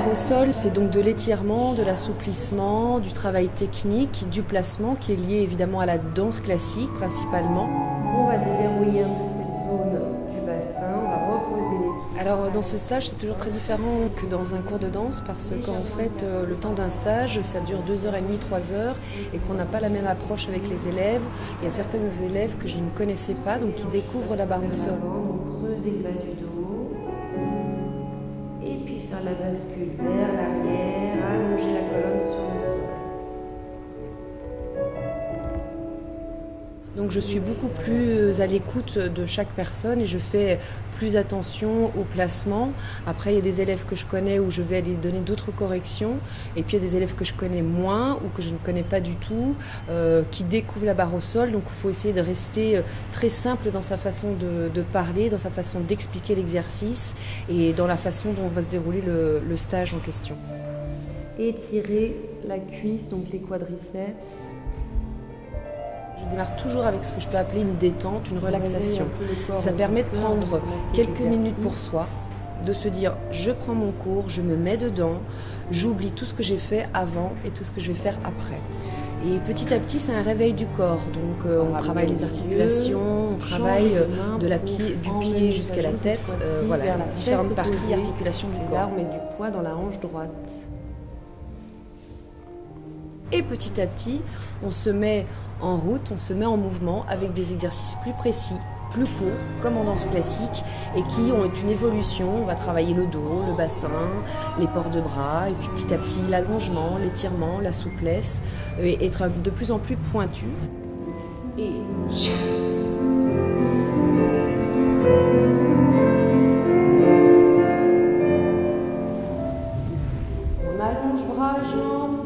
barre au sol, c'est donc de l'étirement, de l'assouplissement, du travail technique, du placement qui est lié évidemment à la danse classique principalement. On va déverrouiller un peu cette zone du bassin, on va reposer les pieds. Alors dans ce stage, c'est toujours très différent que dans un cours de danse parce qu'en fait, le temps d'un stage, ça dure 2h30, 3h et qu'on n'a pas la même approche avec les élèves. Il y a certains élèves que je ne connaissais pas, donc qui découvrent la barre au sol. Donc creuser le bas du dos et puis faire la bascule vers l'arrière, allonger la colonne sur le sol. Donc je suis beaucoup plus à l'écoute de chaque personne et je fais plus attention au placement. Après, il y a des élèves que je connais où je vais aller donner d'autres corrections. Et puis il y a des élèves que je connais moins ou que je ne connais pas du tout, qui découvrent la barre au sol. Donc il faut essayer de rester très simple dans sa façon de parler, dans sa façon d'expliquer l'exercice et dans la façon dont va se dérouler le stage en question. Étirer la cuisse, donc les quadriceps. Je démarre toujours avec ce que je peux appeler une détente, une relaxation. Ça permet de prendre quelques minutes pour soi, de se dire je prends mon cours, je me mets dedans, j'oublie tout ce que j'ai fait avant et tout ce que je vais faire après. Et petit à petit, c'est un réveil du corps. Donc on travaille les articulations, on travaille du pied jusqu'à la tête, voilà, différentes parties, articulations du corps. On met du poids dans la hanche droite. Et petit à petit, on se met en route, on se met en mouvement avec des exercices plus précis, plus courts, comme en danse classique, et qui ont une évolution. On va travailler le dos, le bassin, les ports de bras, et puis petit à petit l'allongement, l'étirement, la souplesse, et être de plus en plus pointu. Et on allonge bras, jambes.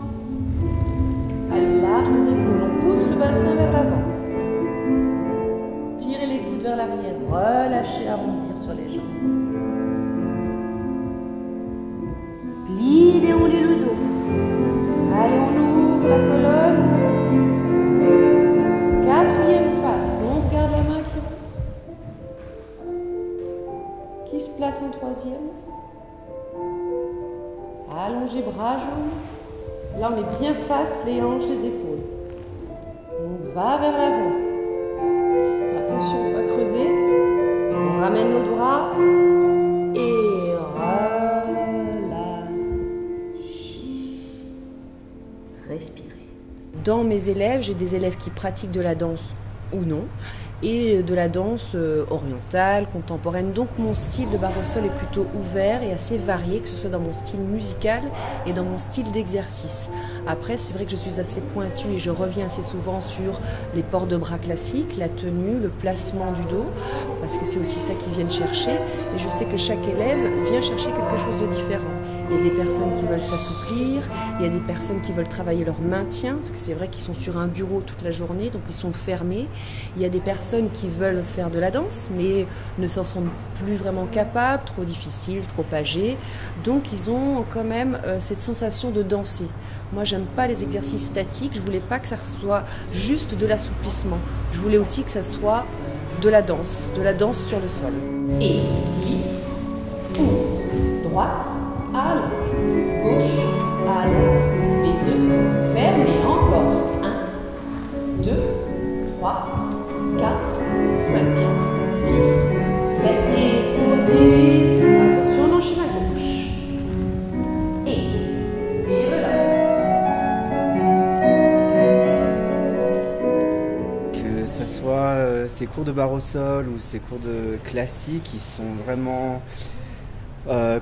Large les épaules, on pousse le bassin vers l'avant. Tirez les coudes vers l'arrière, relâchez, arrondir sur les jambes. Plie, déroulez le dos. Allez, on ouvre la colonne. Quatrième face, on regarde la main qui monte. Qui se place en troisième. Allongez bras, jambes. Là, on est bien face, les hanches, les épaules. On va vers l'avant. Attention, on va creuser. On ramène nos bras. Et relâchez. Respirez. Dans mes élèves, j'ai des élèves qui pratiquent de la danse ou non, et de la danse orientale, contemporaine. Donc mon style de barre au sol est plutôt ouvert et assez varié, que ce soit dans mon style musical et dans mon style d'exercice. Après, c'est vrai que je suis assez pointue et je reviens assez souvent sur les ports de bras classiques, la tenue, le placement du dos, parce que c'est aussi ça qu'ils viennent chercher. Et je sais que chaque élève vient chercher quelque chose de différent. Il y a des personnes qui veulent s'assouplir, il y a des personnes qui veulent travailler leur maintien, parce que c'est vrai qu'ils sont sur un bureau toute la journée, donc ils sont fermés. Il y a des personnes qui veulent faire de la danse, mais ne s'en sentent plus vraiment capables, trop difficiles, trop âgés. Donc ils ont quand même cette sensation de danser. Moi, j'aime pas les exercices statiques, je voulais pas que ça soit juste de l'assouplissement. Je voulais aussi que ça soit de la danse sur le sol. Et plie, droite, allonge, gauche, allonge, les deux, fermez encore, 1, 2, 3, 4, 5, 6, 7, et posez, attention, on enchaîne à gauche, et relâche. Que ce soit ces cours de barre au sol ou ces cours de classique, ils sont vraiment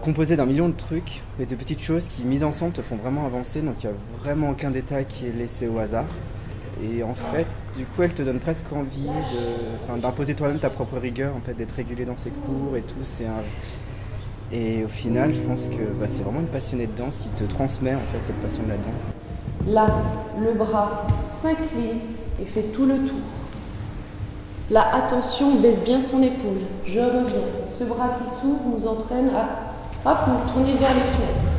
composé d'un million de trucs et de petites choses qui, mises ensemble, te font vraiment avancer. Donc il n'y a vraiment aucun détail qui est laissé au hasard. Et en fait, du coup, elle te donne presque envie d'imposer toi-même ta propre rigueur, en fait, d'être régulier dans ses cours et tout. Et au final, je pense que c'est vraiment une passionnée de danse qui te transmet en fait cette passion de la danse. Là, le bras s'incline et fait tout le tour. Là, attention, on baisse bien son épaule. Je reviens. Ce bras qui s'ouvre nous entraîne à nous tourner vers les fenêtres.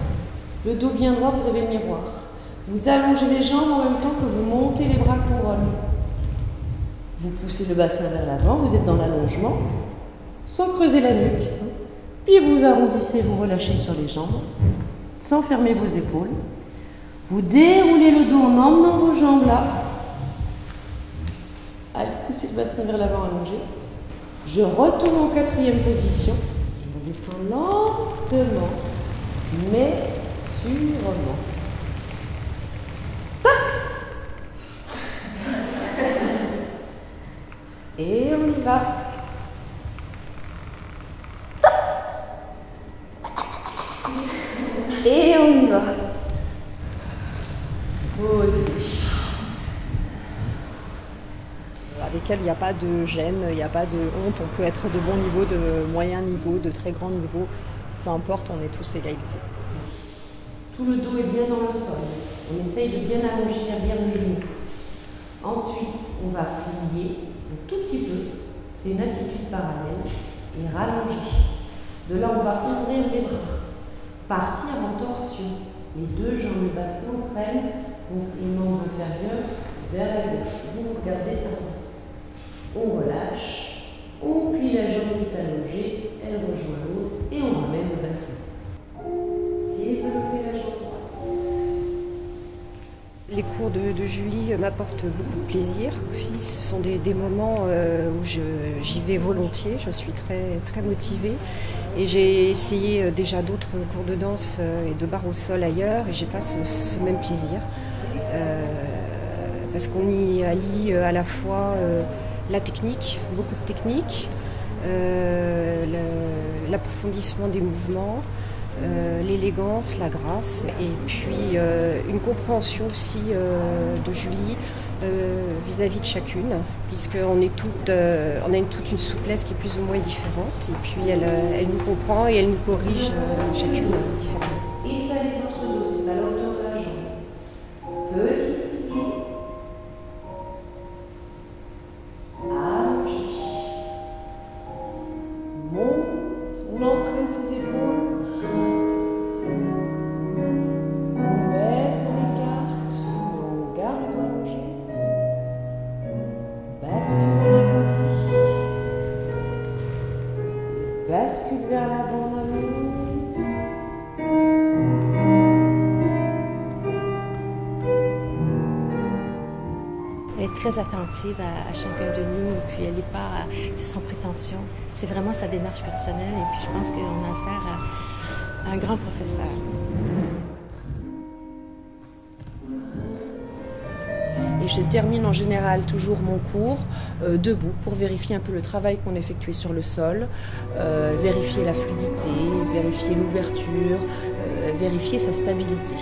Le dos bien droit, vous avez le miroir. Vous allongez les jambes en même temps que vous montez les bras couronnes. Vous poussez le bassin vers l'avant, vous êtes dans l'allongement, sans creuser la nuque. Puis vous arrondissez, vous relâchez sur les jambes. sans fermer vos épaules. Vous déroulez le dos en emmenant vos jambes là. Allez, poussez le bassin vers l'avant allongé. Je retourne en 4e position. Et on descend lentement, mais sûrement. Et on y va. Et on y va. Posez. Avec elle, il n'y a pas de gêne, il n'y a pas de honte. On peut être de bon niveau, de moyen niveau, de très grand niveau. Peu importe, on est tous égalité. Tout le dos est bien dans le sol. On essaye de bien allonger derrière le genou. Ensuite, on va plier un tout petit peu. C'est une attitude parallèle. Et rallonger. De là, on va ouvrir les bras. Partir en torsion. Les deux jambes basses s'entraînent. Donc les membres inférieurs vers la gauche. Vous regardez à droite. On relâche. On plie la jambe qui est allongée. Elle rejoint l'autre. Et on ramène le bassin. Développer la jambe droite. Les cours de Julie m'apportent beaucoup de plaisir aussi. Ce sont des moments où j'y vais volontiers, je suis très, très motivée. Et j'ai essayé déjà d'autres cours de danse et de barre au sol ailleurs et j'ai pas ce même plaisir. Parce qu'on y allie à la fois la technique, beaucoup de technique, l'approfondissement des mouvements, l'élégance, la grâce et puis une compréhension aussi de Julie vis-à-vis de chacune, puisqu'on est on a toute une souplesse qui est plus ou moins différente et puis elle nous comprend et elle nous corrige chacune différemment. Étalez votre dos, c'est à la hauteur de la jambe. Petit pli. Allongé. Monte, on entraîne ses épaules. On baisse, on écarte, on garde le doigt allongé. Bascule en applaudi. Bascule vers l'avant en amont. Elle est très attentive à chacun de nous, et puis elle n'est pas, c'est sans prétention. C'est vraiment sa démarche personnelle, et puis je pense qu'on a affaire à un grand professeur. Et je termine en général toujours mon cours debout pour vérifier un peu le travail qu'on effectuait sur le sol, vérifier la fluidité, vérifier l'ouverture, vérifier sa stabilité.